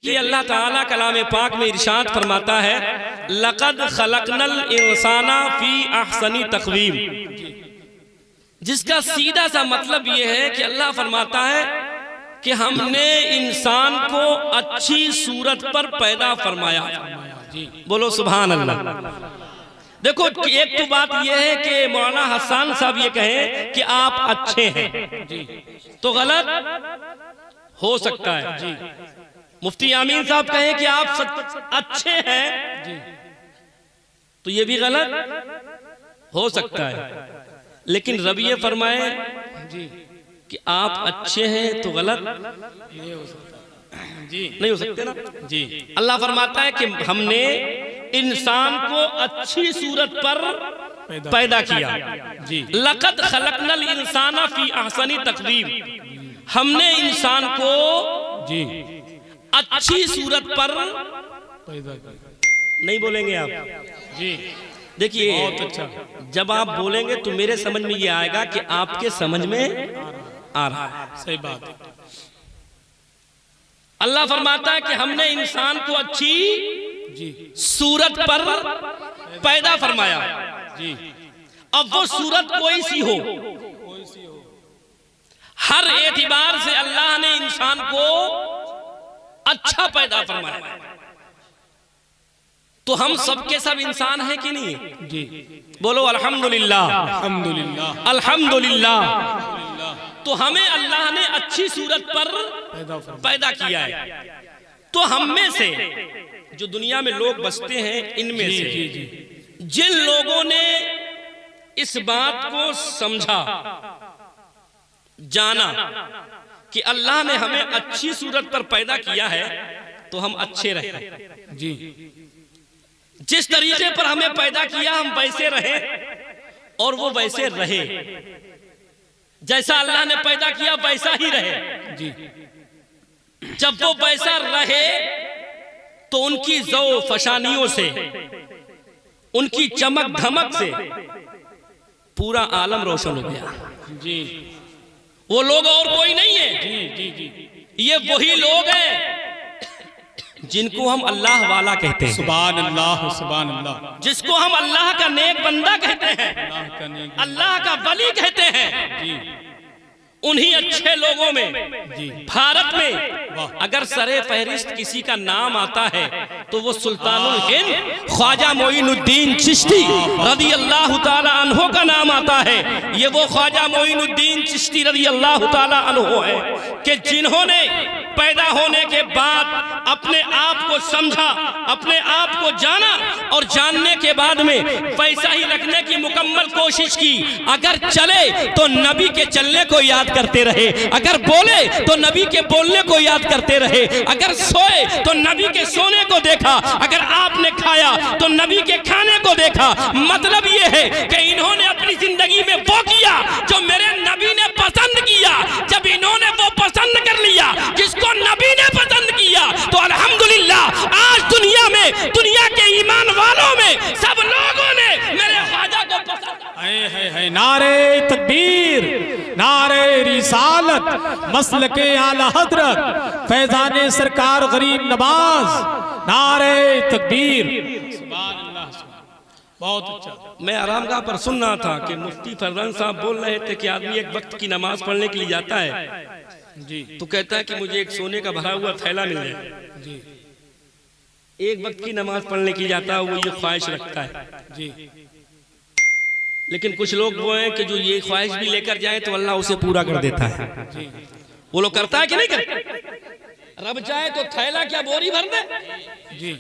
कि अल्लाह ताला कलाम पाक में इरशाद फरमाता है, लक़द खलक़नल इंसाना फी अहसनी तक़वीम, जिसका सीधा सा मतलब ये है कि अल्लाह फरमाता है कि हमने इंसान को अच्छी सूरत पर पैदा फरमाया। बोलो सुभान अल्लाह। देखो, एक तो बात यह है कि मौलाना हसन साहब ये कहें कि आप अच्छे हैं, तो गलत हो सकता है जी। मुफ्ती आमीन साहब कहें कि आप अच्छे हैं, तो ये भी गलत हो सकता है। लेकिन रब ये फरमाए कि आप अच्छे हैं तो गलत नहीं हो सकता जी, नहीं हो सकते ना जी। अल्लाह फरमाता है कि हमने इंसान को अच्छी सूरत पर पैदा किया जी। लक़द खलक़नल इंसाना फी अहसनी तक़वीम, हमने इंसान को जी अच्छी सूरत पर पैदा किया। नहीं बोलेंगे आप जी? देखिए, बहुत अच्छा। जब आप बोलेंगे तो मेरे समझ में ये आएगा कि आपके समझ में आ रहा है। सही बात है। अल्लाह फरमाता है कि हमने इंसान को अच्छी जी सूरत पर पैदा फरमाया जी। अब वो सूरत कोई सी हो, हर एतबार से अल्लाह ने इंसान को अच्छा पैदा फरमाया। तो हम सब के सब इंसान हैं कि नहीं जी? बोलो अल्हम्दुलिल्लाह, अल्हम्दुलिल्लाह, अल्हम्दुलिल्लाह। तो हमें अल्लाह ने अच्छी सूरत पर पैदा किया है। तो हम में से जो दुनिया में लोग बसते हैं, इनमें से जिन लोगों ने इस बात को समझा, जाना कि अल्लाह ने हमें अच्छी सूरत पर पैदा किया है, तो हम अच्छे रहे जी। जिस तरीके पर हमें पैदा किया हम वैसे रहे और वो वैसे रहे। जैसा अल्लाह ने पैदा किया वैसा ही रहे जी। जब वो वैसा रहे तो उनकी ज़ौ फशानियों से, उनकी चमक धमक से पूरा आलम रोशन हो गया जी। वो लोग और कोई नहीं है जी जी जी। ये वही लोग हैं जिनको हम अल्लाह वाला कहते हैं। सुभान अल्लाह, सुभान अल्लाह। जिसको हम अल्लाह का नेक बंदा कहते हैं, अल्लाह का वली कहते हैं जी। उन्हीं अच्छे लोगों में जी भारत में अगर सरे फहरिस्त किसी का नाम आता है तो वो सुल्तानुल हिंद ख्वाजा मोइनुद्दीन चिश्ती रज़ी अल्लाह ताला अन्हो का नाम आता है। ये वो ख्वाजा मोइनुद्दीन चिश्ती रज़ी अल्लाह ताला अन्हो है कि जिन्होंने पैदा होने के बाद अपने आप को समझा, अपने आप को जाना और जानने के बाद में वैसा ही रखने की मुकम्मल कोशिश की। अगर चले तो नबी के चलने को याद करते रहे, अगर बोले तो नबी के बोलने को याद करते रहे, अगर सोए तो नबी के सोने को देखा, अगर आपने खाया तो नबी के खाने को देखा। मतलब ये है कि इन्होंने अपनी जिंदगी में वो किया जो मेरे नबी ने पसंद किया। जब इन्होंने वो पसंद कर लिया जिसको नबी ने पसंद किया, तो अल्हम्दुलिल्लाह आज दुनिया में, दुनिया के ईमान वालों में सब लोगों ने मेरे ख्वाजा को पसंद। है नारे तकबीर, नारे रिसालत, मसलके आला हजरत फैजाने सरकार गरीब नवाज, नारे तकबीर। बहुत अच्छा। मैं आरामगाह पर सुन रहा था कि मुफ्ती फरजान साहब बोल रहे थे कि आदमी एक वक्त की नमाज पढ़ने के लिए जाता है जी, तो कहता है कि मुझे एक सोने का भरा हुआ थैला मिल जाए जी। एक वक्त की नमाज पढ़ने के लिए जाता है, वो ये ख्वाहिश रखता है जी। लेकिन कुछ लोग वो हैं कि जो ये ख्वाहिश भी लेकर जाए तो अल्लाह उसे पूरा कर देता है जी। वो लोग करता है कि नहीं करता? रब चाहे तो थैला क्या बोरी भर दे जी,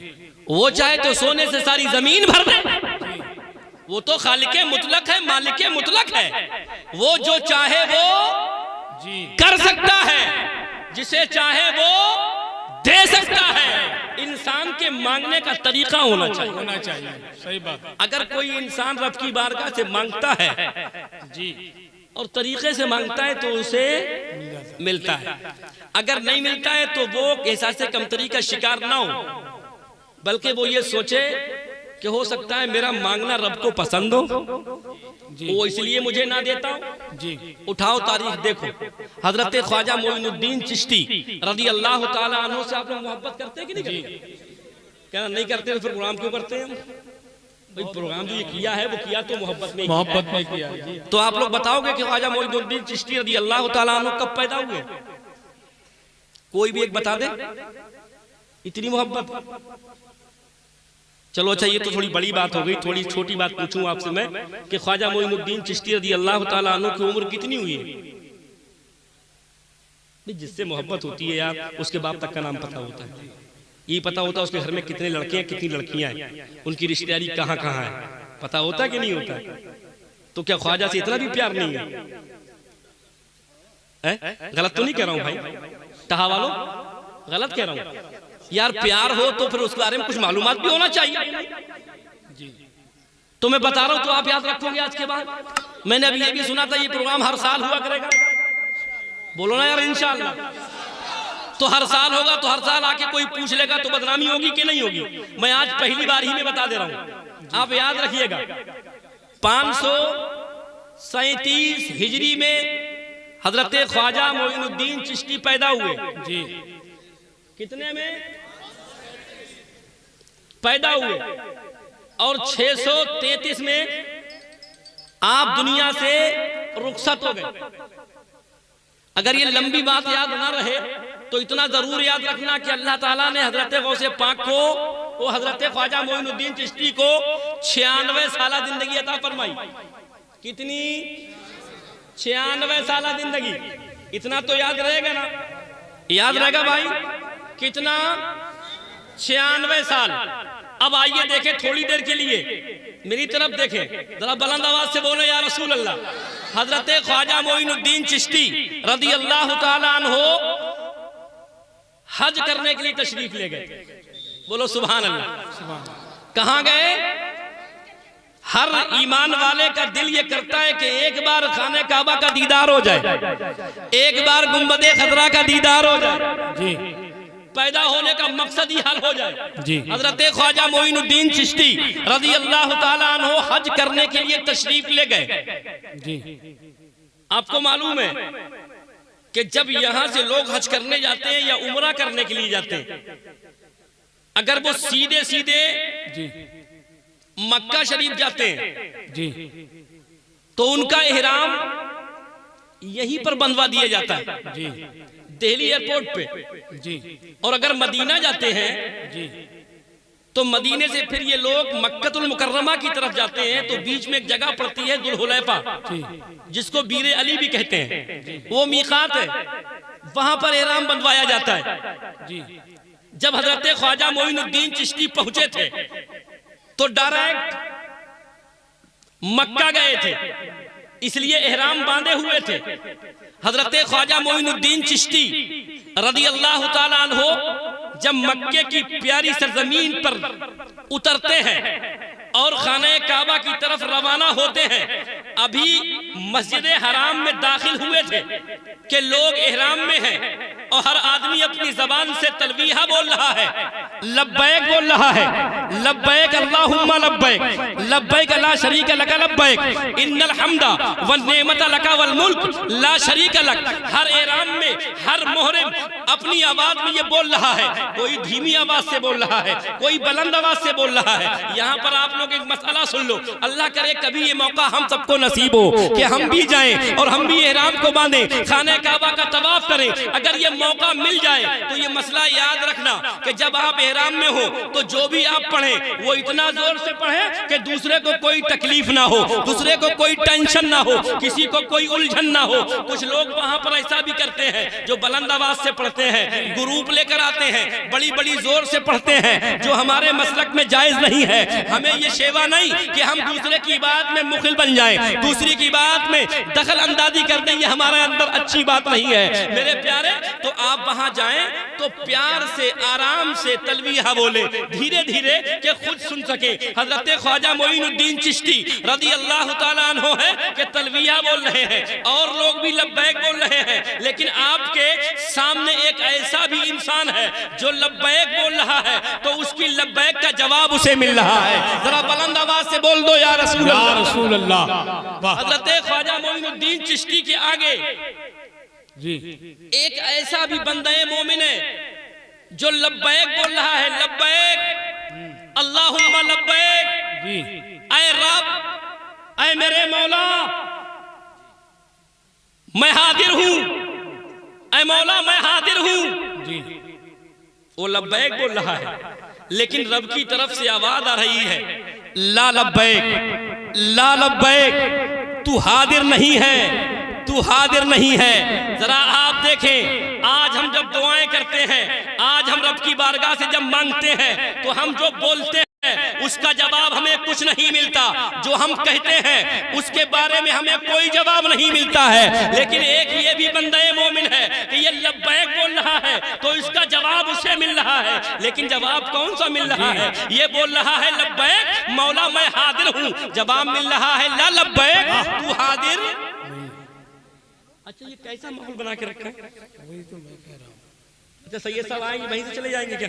वो चाहे तो सोने से सारी जमीन भर दे। वो तो खालिके मुतलक है, मालिके मुतलक है। वो जो चाहे वो जी कर सकता है, जिसे चाहे वो दे सकता है। इंसान के मांगने का तरीका होना चाहिए। सही बात। अगर कोई इंसान रब की बारगाह से मांगता है जी और तरीके से मांगता है तो उसे मिलता है। अगर नहीं मिलता है तो वो एहसास कमतरी का शिकार ना हो, बल्कि वो ये सोचे कि हो सकता है मेरा मांगना रब को पसंद हो, वो इसलिए मुझे ना देता हूं जी। उठाओ तारीख देखो, हजरत ख्वाजा मोइनुद्दीन चिश्ती रज़ी अल्लाह ताला अन्हु से आप लोग मोहब्बत करते हैं कि नहीं करते? क्या नहीं करते तो फिर प्रोग्राम क्यों करते हैं? भाई प्रोग्राम जो ये किया है वो किया तो मोहब्बत में किया है। तो आप लोग बताओगे कि ख्वाजा मोइनुद्दीन चिश्ती रज़ी अल्लाह ताला अन्हु कब पैदा हुए? कोई भी एक बता दे, इतनी मोहब्बत। चलो अच्छा, ये तो थोड़ी बड़ी बात हो गई, थोड़ी छोटी बात पूछूं आपसे मैं कि ख्वाजा मोइनुद्दीन चिश्ती रज़ी अल्लाह ताला अन्हु की उम्र कितनी हुई है? जिससे मोहब्बत होती है यार, उसके बाप तक का नाम पता होता है, ये पता होता है उसके घर में कितने लड़के हैं, कितनी लड़कियां हैं, उनकी रिश्तेदारी कहाँ कहाँ है, पता होता है कि नहीं होता है? तो क्या ख्वाजा से इतना भी प्यार नहीं है? गलत तो नहीं कह रहा हूं भाई, तहा वालों, गलत कह रहा हूं यार? प्यार हो तो फिर उसके बारे में कुछ मालूमात भी होना चाहिए जी। तो मैं बता रहा हूं, तो आप याद रखोगे आज के बाद। मैंने अभी ये भी सुना था ये प्रोग्राम हर साल हुआ करेगा, बोलो ना यार इंशाअल्लाह। तो हर साल होगा, तो हर साल आके कोई पूछ लेगा तो बदनामी होगी कि नहीं होगी? मैं आज पहली बार ही में बता दे रहा हूं, आप याद रखिएगा। 537 हिजरी में हजरत ख्वाजा मोइनुद्दीन चिश्ती पैदा हुए जी। कितने में पैदा हुए? और 633 में आप दुनिया से रुखसत हो गए। अगर ये लंबी बात याद ना रहे तो इतना जरूर याद रखना कि अल्लाह ताला ने हजरत गौसे पाक को, वो हजरत ख्वाजा मोइनुद्दीन चिश्ती को 96 साल जिंदगी अता फरमाई। कितनी? 96 साल जिंदगी। इतना तो याद रहेगा ना? याद रहेगा भाई? कितना? 96 साल। अब आइए देखें थोड़ी देर के लिए, मेरी तरफ देखें जरा, बुलंद आवाज से बोलो या रसूल अल्लाह। हजरत ख्वाजा मोइनुद्दीन चिश्ती रज़ी अल्लाह ताला अन्हु हज करने के लिए तशरीफ ले गए। बोलो सुभान अल्लाह। कहां गए? हर ईमान वाले का दिल ये करता है कि एक बार खाने काबा का दीदार हो जाए, एक बार गुंबदे खतरा का दीदार हो जाए जी, पैदा होने का मकसद ही हल हो जाए जी। हजरत ख्वाजा मोइनुद्दीन चिश्ती रज़ी अल्लाह ताला अन्हु हज करने के लिए तशरीफ ले गए जी। आपको मालूम है कि जब यहां से लोग हज करने जाते हैं या उम्रा करने के लिए जाते हैं, अगर वो सीधे सीधे जी मक्का शरीफ जाते हैं जी, तो उनका इहराम यहीं पर बंधवा दिया जाता है जी, दिल्ली एयरपोर्ट पे जी। और अगर मदीना जाते हैं जी, तो मदीने से फिर ये लोग मक्कतुल मुकर्रमा की तरफ जाते हैं, तो बीच में एक जगह पड़ती है दुल्हुलैफा, जिसको बीरे अली भी कहते हैं, वो मीकात है, वहां पर इहराम बंधवाया जाता है जी। जब हजरत ख्वाजा मोइनुद्दीन चिश्ती पहुंचे थे तो डायरेक्ट मक्का गए थे, इसलिए इहराम बांधे हुए थे। हजरत ख्वाजा मोइनुद्दीन चिश्ती रज़ी अल्लाह ताला अन्हु जब मक्के की प्यारी सरजमीन पर उतरते हैं और खाने काबा की तरफ रवाना होते हैं, अभी मस्जिद हराम में दाखिल हुए थे कि लोग इहराम में हैं और हर आदमी अपनी जबान से तलबीहा बोल रहा है, लब्बैक बोल रहा है, लब्बैक अल्लाहुम्मा लब्बैक, लब्बैक ला शरीक लक लब्बैक, इन्नल हम्दा वन नेमत लक वल मुल्क ला शरीक लक। हर इहराम में हर मोहरिम अपनी आवाज में ये बोल रहा है, कोई धीमी आवाज से बोल रहा है, कोई बुलंद आवाज से बोल रहा है। यहाँ पर आप लोग एक मसला सुन लो, अल्लाह करे कभी ये मौका हम सबको नसीब हो कि हम भी जाएं और हम भी इहराम को बांधें, खाने काबा का तवाफ करें। अगर ये मौका मिल जाए तो ये मसला याद रखना कि जब आप इहराम में हो तो जो भी आप पढ़ें वो इतना जोर से पढ़ें कि दूसरे को कोई तकलीफ ना हो, दूसरे को कोई टेंशन ना हो, किसी को कोई उलझन ना हो। कुछ लोग वहां पर ऐसा भी करते हैं जो बुलंद आवाज से पढ़ते हैं, ग्रुप लेकर आते हैं, बड़ी बड़ी जोर से पढ़ते हैं, जो हमारे मसलक में जायज नहीं है। हमें ये शेवा नहीं कि हम दूसरे की बात में मुखिल बन जाएं, दूसरी की बात में दखल अंदाजी कर दें, ये हमारे अंदर अच्छी बात नहीं है मेरे प्यारे। तो आप वहां जाएं तो प्यार से आराम से तलबीहा बोले, धीरे धीरे कि खुद सुन सके। हजरत ख्वाजा मोइनुद्दीन चिश्ती रज़ी अल्लाह ताला अन्हु है कि तलबीहा बोल रहे हैं और लोग भी लब्बैक बोल रहे हैं, लेकिन आप आपके सामने एक ऐसा भी इंसान है जो लब्बैक बोल रहा है तो उसकी लब्बैक का जवाब उसे मिल रहा है। जरा बुलंद आवाज से बोल दो या रसूल अल्लाह। हजरत ख्वाजा मोइनुद्दीन चिश्ती के आगे जी एक ऐसा भी बंदे मोमिन है जो लब्बैक बोल रहा है, लब्बैक अल्लाहुम्मा लब्बैक, जी ऐ रब, ऐ मेरे मौला मैं हाजिर हूं, ऐ मौला मैं हाजिर हूं। जी वो लब्बैक बोल रहा है, लेकिन रब की तरफ से आवाज आ रही है, ला लब्बैक, ला लब्बैक, तू हाजिर नहीं है, तू हाजिर नहीं है। जरा आप देखें, आज हम जब दुआएं करते हैं, आज हम रब की बारगाह से जब मांगते हैं तो हम जो बोलते हैं उसका जवाब हमें कुछ नहीं मिलता, जो हम कहते हैं उसके बारे में हमें कोई जवाब नहीं मिलता है। लेकिन एक ये भी बंदा मोमिन है कि ये लब्बैक बोल रहा है तो इसका जवाब उसे मिल रहा है, लेकिन जवाब कौन सा मिल रहा है? ये बोल रहा है लब्बैक मौला मैं हाजिर हूं, जवाब मिल रहा है ला लब्बैक तू हाजिर। अच्छा ये कैसा माहौल बना के रखा है? वही तो मैं कह रहा हूँ। अच्छा सैयद साहब आएंगे वहीं से चले जाएंगे क्या?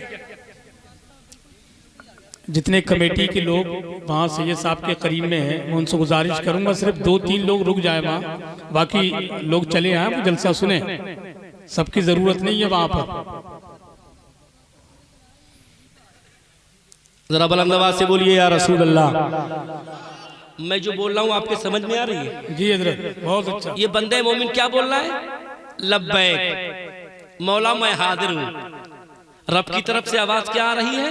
जितने कमेटी के लोग वहाँ सैयद साहब के करीब में हैं मैं उनसे गुजारिश करूंगा सिर्फ 2-3 लोग रुक जाए वहाँ, बाकी लोग चले आए वो जलसा सुने, सबकी जरूरत नहीं है वहाँ पर। जरा बुलंद आवाज से बोलिए या रसूल अल्लाह। मैं जो बोल रहा हूँ आपके समझ में आ रही है? जी हजरत बहुत अच्छा। ये बंदे मोमिन क्या बोल रहा है? लब्बैक मौला मैं हाजिर हूं। रब की तरफ से आवाज क्या आ रही है?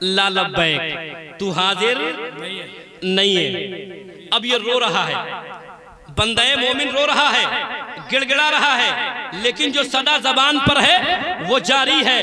ला लब्बैक तू हाजिर नहीं है। अब ये रो रहा है, बंदे मोमिन रो रहा है, गिड़गिड़ा रहा है, लेकिन जो सदा जबान पर है वो जारी है,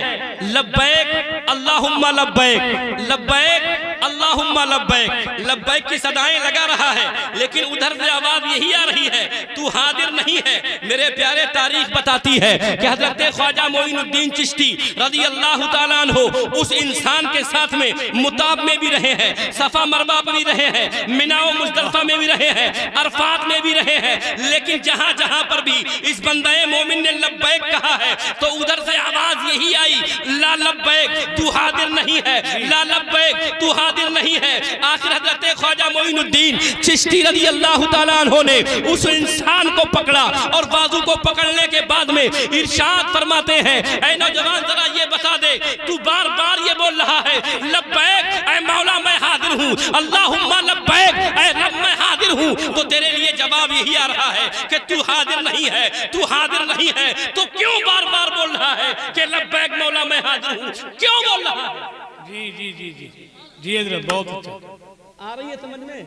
लब्बैक अल्लाहुम्मा लब्बैक, लब्बैक अल्लाहुम्मा लब्बैक, लब्बैक की सदाएं लगा रहा है, लेकिन उधर से आवाज यही आ रही है तू हाजिर नहीं है। मेरे प्यारे तारीख बताती है कि हजरत ख्वाजा मोइनुद्दीन चिश्ती रज़ी अल्लाह ताला अन्हु उस इंसान के साथ में मुताब में भी रहे हैं, सफा मरवा में भी रहे हैं, मिना व मुज़दलिफा में भी रहे हैं, अरफात में भी रहे हैं, लेकिन जहां जहां पर भी इस बंदे मोमिन ने लब्बैक कहा है तो उधर से आवाज यही आई ला लब्बैक तू हाजिर नहीं है, ला लब्बैक तू हाजिर नहीं है। आखिर हजरत ख्वाजा मोइनुद्दीन चिश्ती रज़ी अल्लाह ताला अन्हु ने उस इंसान को पकड़ा और बाजू को पकड़ने के बाद में इरशाद फरमाते हैं, ऐ नौजवान जरा ये बता दे तू बार बार ये बोल रहा है लब्बैक ऐ मौला मैं हाजिर हूँ, अल्लाहुम्मा लब्बैक ऐ रब मैं हाजिर हूँ, तो तेरे लिए जवाब यही आ रहा है कि तू हाजिर नहीं है, तू हाजिर नहीं है, तो क्यों बार बार बोल रहा है कि लब्बैक मौला मैं हाजिर हूँ? क्यों बोल रहा है? जी जी जी जी जी हजरत बहुत अच्छा। आ रही है समझ में?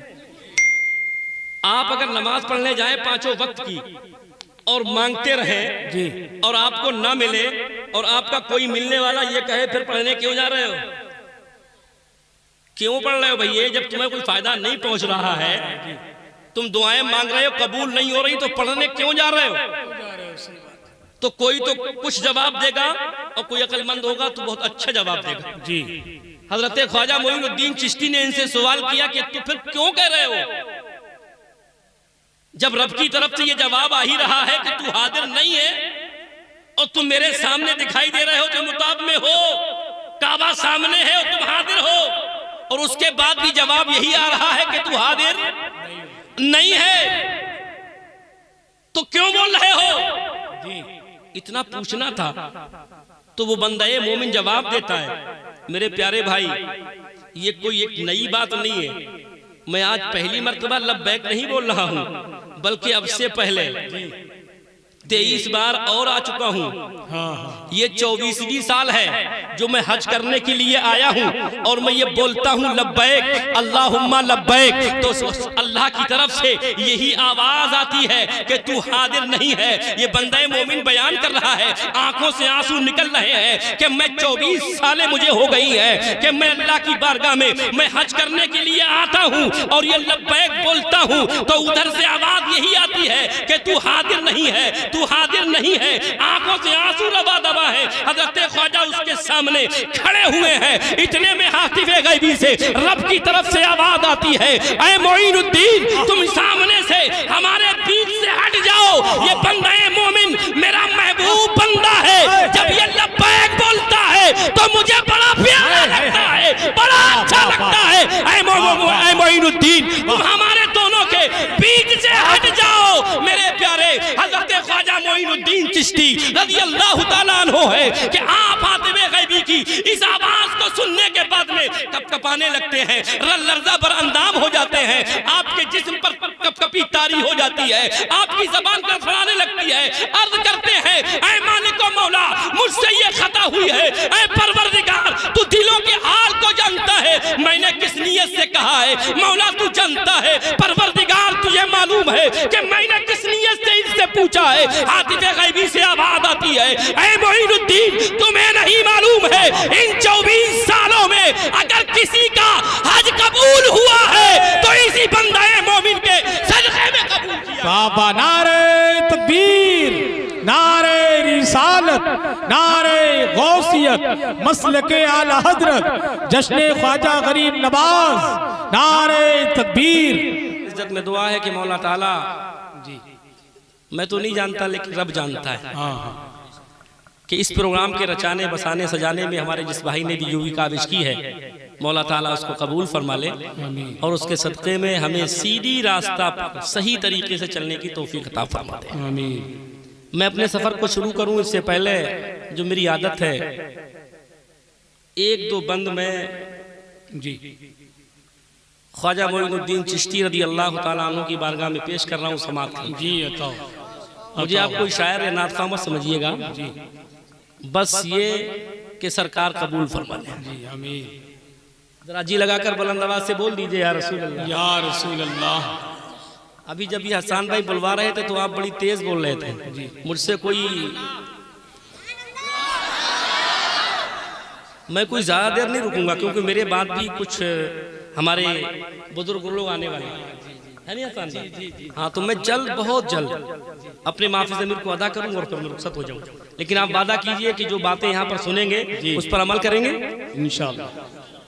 आप अगर नमाज पढ़ने जाए 5 वक्त की और मांगते रहे जी और आपको ना मिले और आपका कोई मिलने वाला ये कहे फिर पढ़ने क्यों जा रहे हो? क्यों पढ़ रहे हो भैया? जब तुम्हें कोई फायदा नहीं पहुंच रहा है, तुम दुआएं मांग रहे हो कबूल नहीं हो रही, तो पढ़ने क्यों जा रहे हो? तो कोई तो कुछ जवाब देगा और कोई अक्लमंद होगा तो बहुत अच्छा जवाब देगा। जी हजरत ख्वाजा मोइनुद्दीन चिश्ती ने इनसे सवाल किया कि तू फिर क्यों कह रहे हो, जब रब की तरफ से ये जवाब आ ही रहा है कि तू हाजिर नहीं है और तुम मेरे सामने दिखाई दे रहे हो, जो मुताब में हो, काबा सामने है और तुम हाजिर हो, और उसके बाद भी जवाब यही आ रहा है कि तू हाजिर नहीं है, तो क्यों बोल रहे हो? जी इतना पूछना था तो वो बंदा मोमिन जवाब देता है। मेरे प्यारे भाई ये कोई एक नई बात नहीं है, मैं आज पहली मर्तबा लब्बैक नहीं बोल रहा हूं, बल्कि अब से पहले 23 बार और आ चुका हूं। हाँ ये 24वीं साल है जो मैं हज करने के लिए आया हूं और मैं ये बोलता हूं लब्बैक अल्लाहुम्मा लब्बैक, तो अल्लाह की तरफ से यही आवाज आती है कि तू हाजिर नहीं है। ये बंदे मोमिन बयान कर रहा है, आंखों से आंसू निकल रहे हैं कि मैं 24 सालें मुझे हो गई है कि मैं अल्लाह की बारगाह में मैं हज करने के लिए आता हूं और ये लब्बैक बोलता हूं, तो उधर से आवाज यही आती है कि तू हाजिर नहीं है, तू हाजिर नहीं है। आंखों से आंसू रवा दबा है, हजरत ख्वाजा उसके सामने खड़े हुए हैं। इतने में हातिफे गैबी से रब की तरफ से आवाज आती है, ऐ मोइनुद्दीन तुम सामने से हमारे बीच से हट जाओ, ये बंदे मोमिन मेरा महबूब महबूब बंदा है, जब ये लब्बैक बोलता है तो मुझे बड़ा प्यारा लगता है, बड़ा अच्छा लगता है। ऐ मोइनुद्दीन, तुम हमारे दोनों के बीच से हट जाओ। मेरे प्यारे हजरत ख्वाजा मोइनुद्दीन चिश्ती रज़ी अल्लाह ताला अन्हु है कि आप हातिमे गैबी की इस आवाज को सुनने के बाद में कपकपाने लगते हैं, लर्जा पर अंदाम हो जाते हैं, आपके जिस्म पर कपकपी तारी हो जाती है, आपकी जबान फड़फड़ाने लगती है। अर्ज करते हैं, ऐ मालिक व मौला, मुझसे ये खता हुई है। ऐ परवरदिगार, तू दिलों के हाल को जानता है, मैंने किस नियत से कहा है। मौला तू जानता है, परवरदिगार तुझे मालूम है कि मैंने किस नियत से इनसे पूछा है। हातिफे गैबी से आवाज आती है, ऐ मोइनुद्दीन, तुम्हें नहीं मालूम है इन 24 सालों में अगर किसी का हज कबूल हुआ है तो इसी बंदाए मोमिन के सदक़े में कबूल किया। बाबा नारे तकबीर, नारे रिसालत, नारे गौसियत, मसलके आला हजरत, जश्न ख्वाजा गरीब नवाज, नारे तकबीर। इज्जत में दुआ है कि मौला ताला जी, मैं तो नहीं जानता लेकिन रब जानता है कि इस प्रोग्राम के रचाने बसाने सजाने में हमारे जिस भाई ने भी यूवी काविश की है, मौला ताला उसको कबूल फरमा ले और उसके सदक़े में हमें सीधी रास्ता सही तरीके से चलने की तौफीक अता फरमा दे। मैं अपने सफ़र को शुरू करूं इससे पहले जो मेरी आदत है, एक दो बंद में जी ख्वाजा मोइनुद्दीन चिश्ती रज़ी अल्लाह ताला अन्हु की बारगाह में पेश कर रहा हूँ समात जी। मुझे आप कोई शायर या नात मत समझिएगा जी, बस ये कि सरकार कबूल फरमा ले जी। आमीन। जरा जी लगाकर बुलंद आवाज से बोल दीजिए, या रसूल अल्लाह, या रसूल अल्लाह। अभी जब ये हसन भाई बुलवा रहे थे तो आप बड़ी तेज बोल रहे थे जी, मुझसे मैं कोई ज्यादा देर नहीं रुकूंगा क्योंकि मेरे बाद भी कुछ हमारे बुजुर्ग लोग आने वाले है नहीं हसन जी। हाँ, तो मैं बहुत जल्द अपने माफी ज़मीर को अदा करूँ और फिर मैं रुखसत हो जाऊँ। लेकिन आप वादा कीजिए कि जो बातें यहाँ पर सुनेंगे उस पर अमल करेंगे इंशाअल्लाह।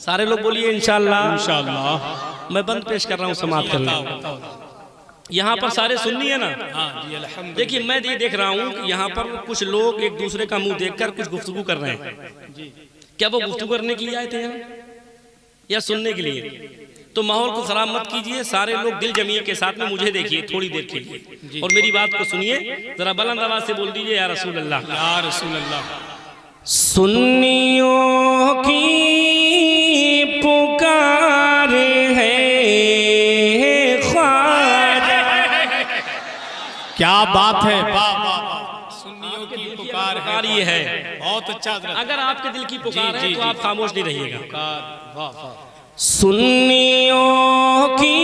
सारे लोग बोलिए इंशाअल्लाह। इंशाअल्लाह। मैं बंद पेश कर रहा हूँ, समाप्त कर रहा हूँ। यहाँ पर सारे सुन्नी है ना? देखिए, मैं ये देख रहा हूँ कि यहाँ पर कुछ लोग एक दूसरे का मुंह देखकर कुछ गुफ्तगू कर रहे हैं। क्या वो गुफ्तगू करने के लिए आए थे यहाँ या सुनने के लिए? तो माहौल को खराब मत कीजिए, सारे लोग दिल जमीर के साथ में मुझे देखिए थोड़ी देर के लिए और मेरी बात को सुनिए। जरा बुलंद आवाज से बोल दीजिए, या रसूल अल्लाह, या रसूल अल्लाह। सुन्नियों की पुकार है ख्वाजा। क्या बात है, सुन्नियों की पुकार ये है, बहुत अच्छा। अगर आपके दिल की पुकार है तो आप खामोश नहीं रहिएगा। सुन्नियों की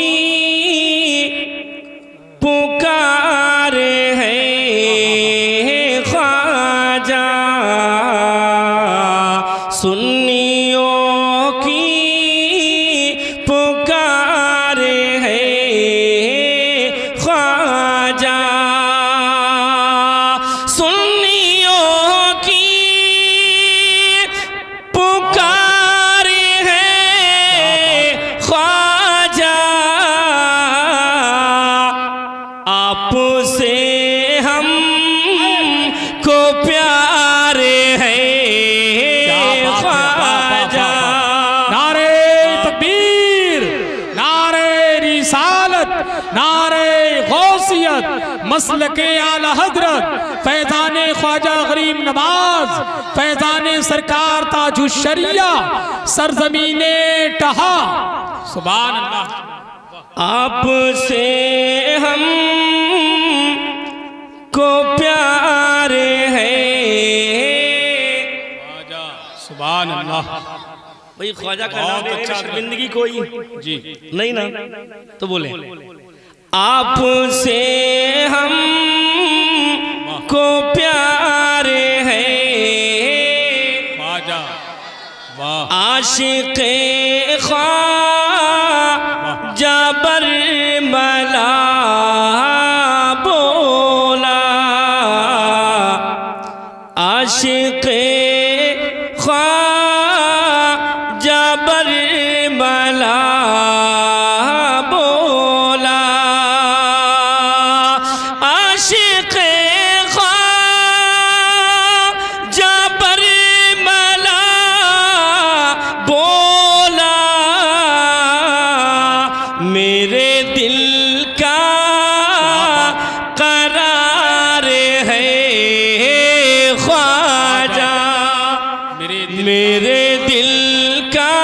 पुकार है ख्वाजा, सुन्नियों की पुकार है ख्वाजा, सुन्नियों की पुकार है ख्वाजा, आपसे हमको प्यार है ख्वाजा। नारे तकबीर, नारे रिसालत, नारे गौसियत, मसलके आला हजरत, फैज़ाने ख्वाजा गरीब नवाज, फैज़ाने सरकार ताजुश शरिया, सरजमीने टहा। सुभान अल्लाह। आपसे हम को प्यार है ख्वाजा। सुभान अल्लाह। भाई ख्वाजा का नाम लेने में शर्मिंदगी कोई जी नहीं ना, तो बोले आपसे हम को प्यार है ख्वाजा। वाह। आशिक़े ख्वाजा बरमला बोला, आशिक़े ख्वाजा बरमला बोला, आशिक़े ख्वाजा बोला मेरे दिल का करार है ख्वाजा, मेरे दिल का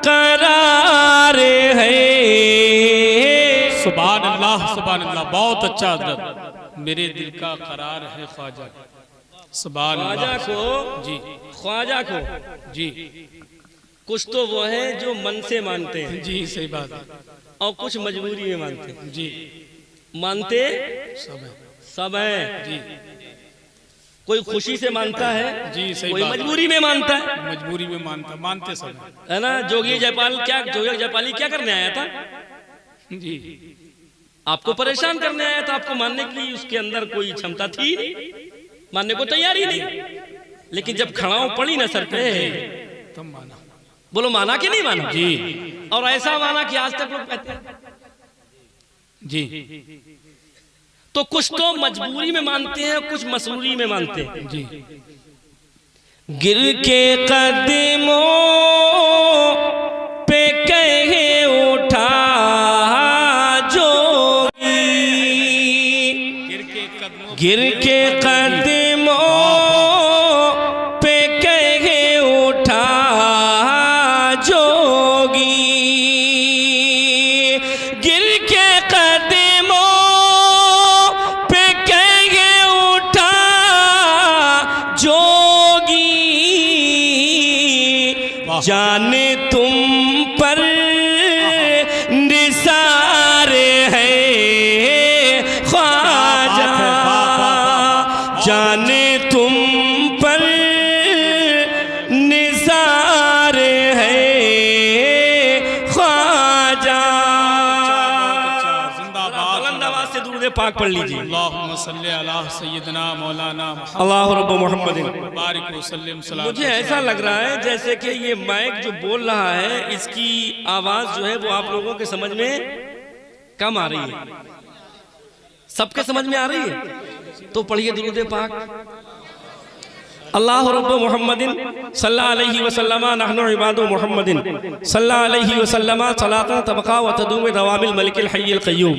करार है। सुभान अल्लाह, बहुत अच्छा हज़रत। मेरे दिल का करार है ख्वाजा। सुभान ख्वाजा अल्लाह। को जी ख्वाजा को जी कुछ तो वो है जो मन से मानते हैं जी, सही बात है और कुछ मजबूरी में मानते हैं। जी। मानते सब है सब है। जी कोई खुशी से मानता है, जी, सही कोई बात है। मजबूरी में मानता है, मजबूरी में मानते सब है। है ना। जोगी जयपाली क्या करने आया था? जी आपको परेशान करने आया था। आपको मानने के लिए उसके अंदर कोई क्षमता थी, मानने को तैयार ही नहीं। लेकिन जब खड़ाओं पड़ी ना सर पे, तब माना। बोलो माना कि नहीं माना? जी और ऐसा माना कि आज तक लोग कहते हैं। जी तो कुछ तो मजबूरी में मानते हैं, कुछ मसरूरी में मानते हैं। जी। गिर के कदमों पे कहे उठा जोगी, गिर के कदमों पे कहे उठा जोगी, गिर के कदमों पे कहे उठा जोगी, जाने तुम पर निसार है ख्वाजा, जाने तुम पर निसार है ख्वाजा। बुलंद आवाज से दुरूद पाक पढ़ लीजिए। अल्लाहुम्मा सल्ली अला सय्यदना मौलाना अल्लाहु रब्बु मुहम्मदिन। बारिक वसल्लिम सलाम। मुझे ऐसा लग रहा है जैसे कि ये माइक जो बोल रहा है, इसकी आवाज जो है वो आप लोगों के समझ में कम आ रही है। सबके समझ में आ रही है? तो पढ़िए दुरूद पाक। अल्लाहु रब्बु मुहम्मदिन सल्लल्लाहु अलैहि वसल्लम नहनु इबादु मुहम्मदिन सल्लल्लाहु अलैहि वसल्लम सलातन तबका व तदूम दवामिल मलिकिल हय्यिल क़य्यूम।